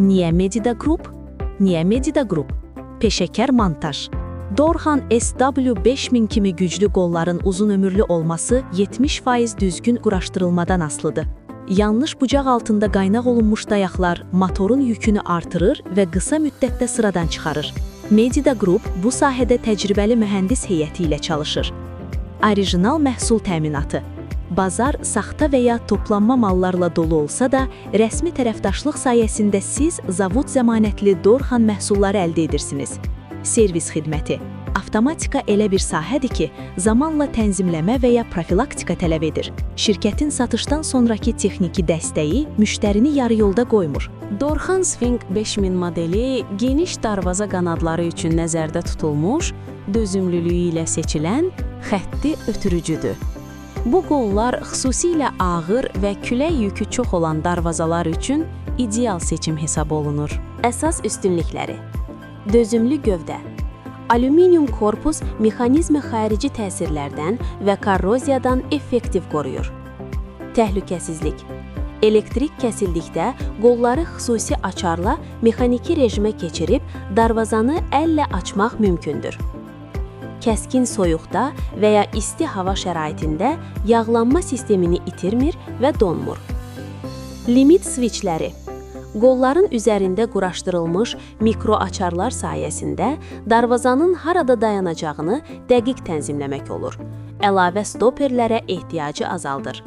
Niyə Medida Group? Niyə Medida Group? Peşəkar montaj. Dorhan SW5000 kimi güclü qolların uzun ömürlü olması 70% düzgün quraşdırılmadan asılıdır. Yanlış bucaq altında qaynaq olunmuş dayaqlar motorun yükünü artırır və qısa müddətdə sıradan çıxarır. Medida Group bu sahədə təcrübəli mühəndis heyəti ilə çalışır. Orijinal məhsul təminatı. Bazar saxta və ya toplanma mallarla dolu olsa da, rəsmi tərəfdaşlıq sayəsində siz zavod zəmanətli Dorhan məhsulları əldə edirsiniz. Servis xidməti. Avtomatika elə bir sahədir ki, zamanla tənzimləmə və ya profilaktika tələb edir. Şirkətin satışdan sonraki texniki dəstəyi müştərini yarı yolda qoymur. Dorhan Swing 5000 modeli geniş darvaza qanadları üçün nəzərdə tutulmuş, dözümlülüyü ilə seçilən xətti ötürücüdür. Bu qollar xüsusilə ağır və külək yükü çox olan darvazalar üçün ideal seçim hesab olunur. Əsas üstünlükləri. Dözümlü gövdə. Alüminium korpus mexanizmi xarici təsirlərdən və korroziyadan effektiv qoruyur. Təhlükəsizlik. Elektrik kəsildikdə qolları xüsusi açarla mexaniki rejimə keçirib darvazanı əllə açmaq mümkündür. Kəskin soyuqda və ya isti hava şəraitində yağlanma sistemini itirmir və donmur. Limit switchləri. Qolların üzərində quraşdırılmış mikro açarlar sayəsində darvazanın harada dayanacağını dəqiq tənzimləmək olur. Əlavə stoperlərə ehtiyacı azaldır.